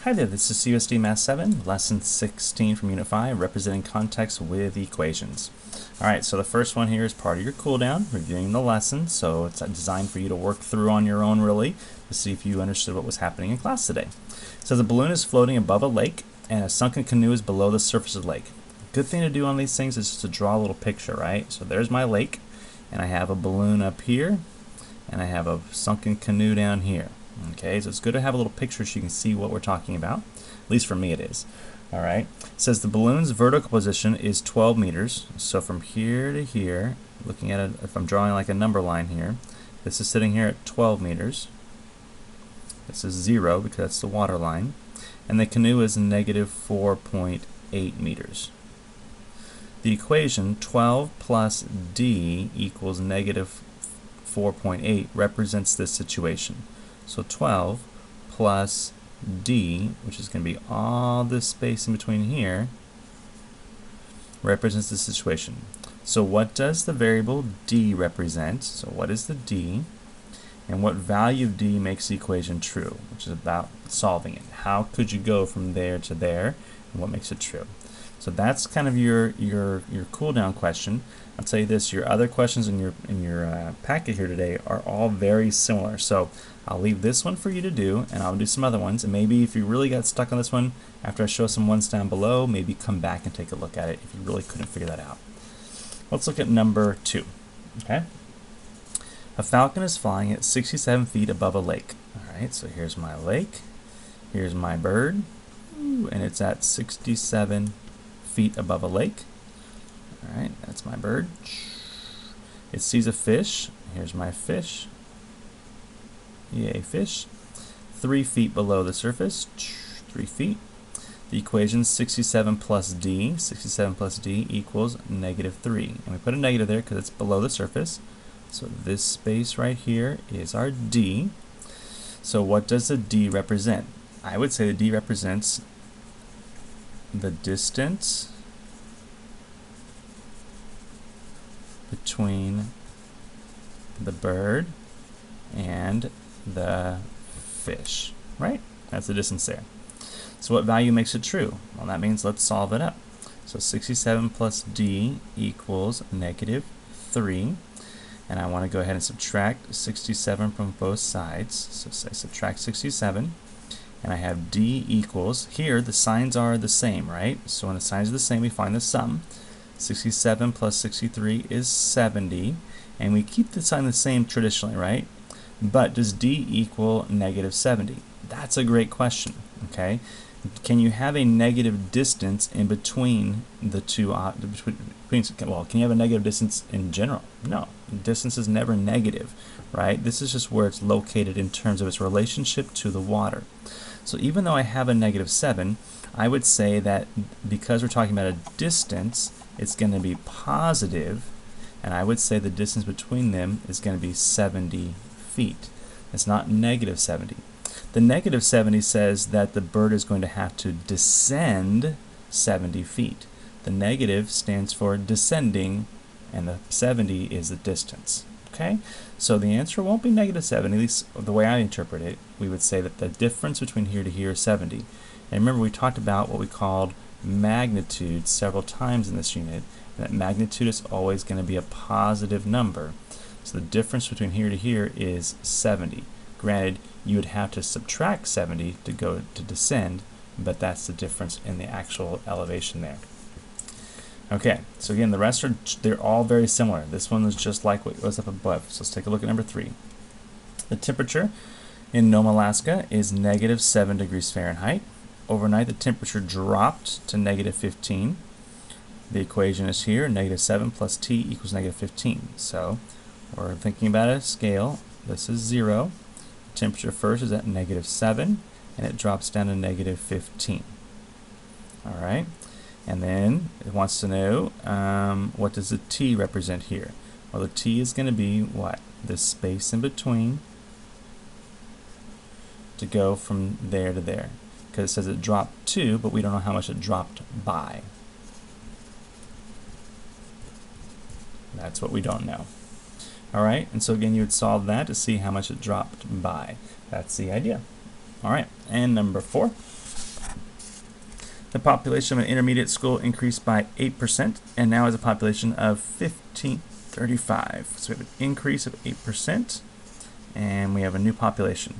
Hi there, this is CUSD Math 7, Lesson 16 from Unit 5, representing context with equations. Alright, so the first one here is part of your cool down, reviewing the lesson, so it's designed for you to work through on your own really, to see if you understood what was happening in class today. It says a balloon is floating above a lake, and a sunken canoe is below the surface of the lake. Good thing to do on these things is just to draw a little picture, right? So there's my lake, and I have a balloon up here, and I have a sunken canoe down here. Okay, so it's good to have a little picture so you can see what we're talking about. At least for me it is. All right, it says the balloon's vertical position is 12 meters. So from here to here, looking at it, if I'm drawing like a number line here, this is sitting here at 12 meters. This is 0 because that's the water line. And the canoe is negative 4.8 meters. The equation 12 plus d equals negative 4.8 represents this situation. So 12 plus d, which is going to be all this space in between here, represents the situation. So what does the variable d represent? So what is the d? And what value of d makes the equation true, which is about solving it. How could you go from there to there, and what makes it true? So that's kind of your cool down question. I'll tell you this: your other questions in your packet here today are all very similar. So I'll leave this one for you to do, and I'll do some other ones. And maybe if you really got stuck on this one, after I show some ones down below, maybe come back and take a look at it if you really couldn't figure that out. Let's look at number 2. Okay. A falcon is flying at 67 feet above a lake. All right. So here's my lake. Here's my bird, and it's at 67 feet above a lake. All right, that's my bird. It sees a fish. Here's my fish. Yay, fish. 3 feet below the surface. 3 feet. The equation 67 plus d. 67 plus d equals negative 3. And we put a negative there because it's below the surface. So this space right here is our d. So what does the d represent? I would say the d represents the distance between the bird and the fish, right? That's the distance there. So what value makes it true? Well, that means let's solve it up. So 67 plus d equals negative 3. And I want to go ahead and subtract 67 from both sides. So say subtract 67. And I have d equals, here the signs are the same, right? So when the signs are the same, we find the sum. 67 plus 63 is 70. And we keep the sign the same traditionally, right? But does d equal negative 70? That's a great question, okay? Can you have a negative distance in between the two, well, can you have a negative distance in general? No, distance is never negative, right? This is just where it's located in terms of its relationship to the water. So even though I have a negative 7, I would say that because we're talking about a distance, it's going to be positive, and I would say the distance between them is going to be 70 feet. It's not negative 70. The negative 70 says that the bird is going to have to descend 70 feet. The negative stands for descending, and the 70 is the distance. Okay? So the answer won't be negative 70, at least the way I interpret it. We would say that the difference between here to here is 70. And remember, we talked about what we called magnitude several times in this unit. And that magnitude is always going to be a positive number. So the difference between here to here is 70. Granted, you would have to subtract 70 to go to descend, but that's the difference in the actual elevation there. Okay, so again, the rest they're all very similar. This one is just like what was up above. So let's take a look at number 3. The temperature in Nome, Alaska is negative 7 degrees Fahrenheit. Overnight, the temperature dropped to negative 15. The equation is here, negative 7 plus t equals negative 15. So we're thinking about a scale. This is 0. The temperature first is at negative 7, and it drops down to negative 15. All right. And then it wants to know what does the t represent here? Well, the t is going to be what? This space in between to go from there to there. Because it says it dropped to, but we don't know how much it dropped by. That's what we don't know. All right, and so again, you would solve that to see how much it dropped by. That's the idea. All right, and number 4. The population of an intermediate school increased by 8% and now has a population of 1535. So we have an increase of 8% and we have a new population.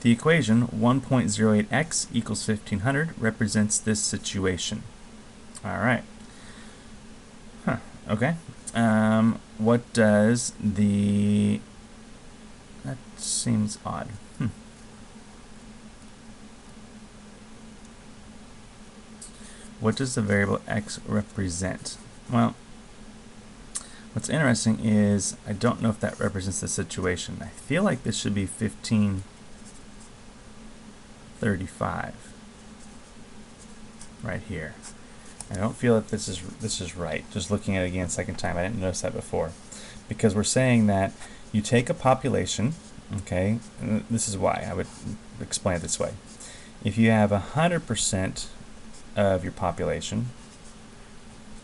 The equation 1.08x equals 1500 represents this situation. All right. Okay. What does the... That seems odd. What does the variable x represent? Well, what's interesting is I don't know if that represents the situation. I feel like this should be 1535 right here. I don't feel that this is right. Just looking at it again second time, I didn't notice that before. Because we're saying that you take a population, okay, and this is why I would explain it this way. If you have 100% of your population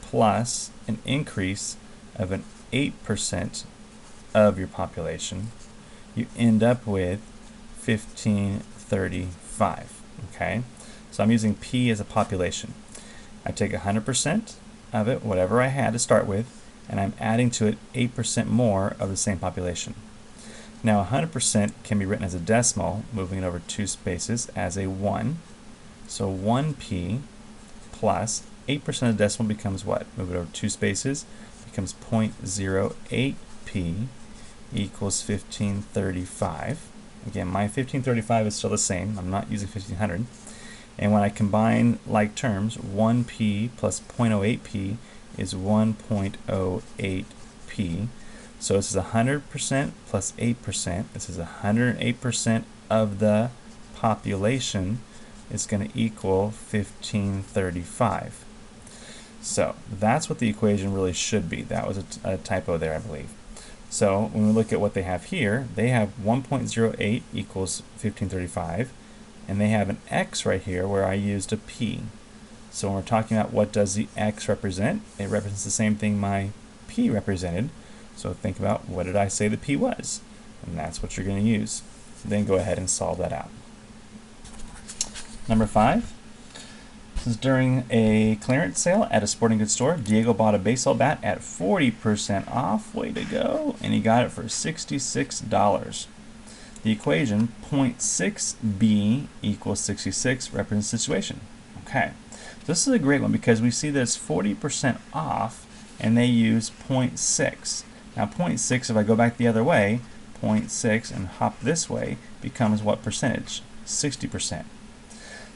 plus an increase of an 8% of your population, you end up with 1535, okay? So I'm using P as a population. I take 100% of it, whatever I had to start with, and I'm adding to it 8% more of the same population. Now 100% can be written as a decimal, moving it over 2 spaces as a 1. So 1p plus 8% of the decimal becomes what? Move it over 2 spaces, becomes 0.08p equals 1535. Again, my 1535 is still the same. I'm not using 1500. And when I combine like terms, 1p plus 0.08p is 1.08p. So this is 100% plus 8%. This is 108% of the population is going to equal 1535. So that's what the equation really should be. That was a typo there, I believe. So when we look at what they have here, they have 1.08 equals 1535, and they have an x right here where I used a p. So when we're talking about what does the x represent, it represents the same thing my p represented. So think about, what did I say the p was? And that's what you're going to use. Then go ahead and solve that out. Number 5. This is during a clearance sale at a sporting goods store. Diego bought a baseball bat at 40% off. Way to go. And he got it for $66. The equation 0.6b equals 66 represents the situation. Okay. This is a great one because we see that it's 40% off and they use 0.6. Now 0.6, if I go back the other way, 0.6 and hop this way becomes what percentage? 60%.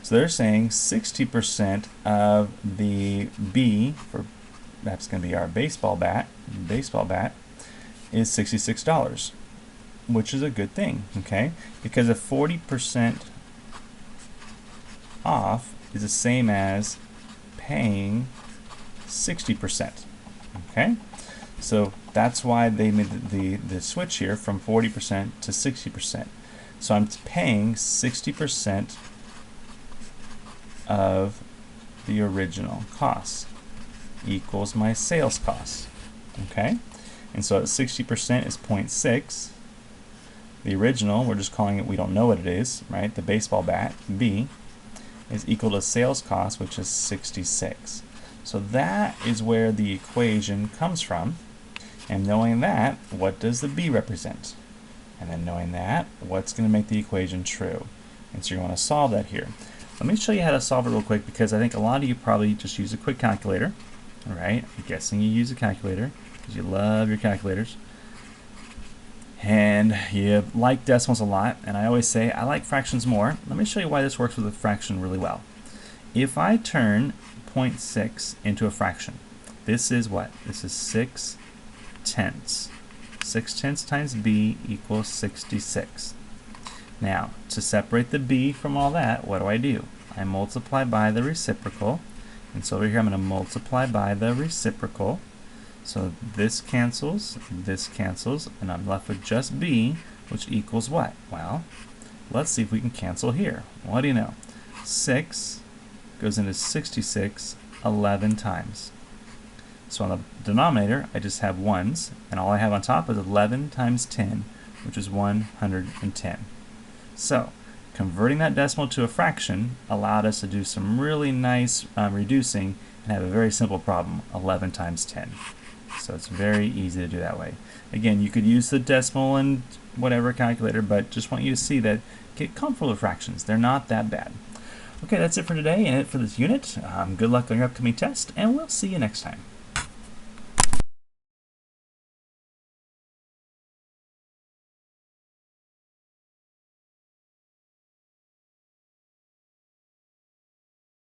So they're saying 60% of the B, for that's going to be our baseball bat is $66, which is a good thing, okay? Because a 40% off is the same as paying 60%, okay? So that's why they made the switch here from 40% to 60%. So I'm paying 60% of the original cost equals my sales cost, okay? And so at 60% is 0.6. The original, we're just calling it, we don't know what it is, right? The baseball bat, B, is equal to sales cost, which is 66. So that is where the equation comes from. And knowing that, what does the B represent? And then knowing that, what's going to make the equation true? And so you want to solve that here. Let me show you how to solve it real quick because I think a lot of you probably just use a quick calculator. All right, I'm guessing you use a calculator because you love your calculators. And you like decimals a lot, and I always say I like fractions more. Let me show you why this works with a fraction really well. If I turn 0.6 into a fraction, this is what? This is 6 tenths. 6 tenths times b equals 66. Now, to separate the b from all that, what do? I multiply by the reciprocal. And so over here I'm going to multiply by the reciprocal. So this cancels, and I'm left with just b, which equals what? Well, let's see if we can cancel here. What do you know? 6 goes into 66 11 times. So on the denominator, I just have 1s, and all I have on top is 11 times 10, which is 110. So Converting that decimal to a fraction allowed us to do some really nice reducing and have a very simple problem, 11 times 10. So it's very easy to do that way. Again, you could use the decimal and whatever calculator, but just want you to see that get comfortable with fractions. They're not that bad. Okay, that's it for today and it for this unit. Good luck on your upcoming test, and we'll see you next time.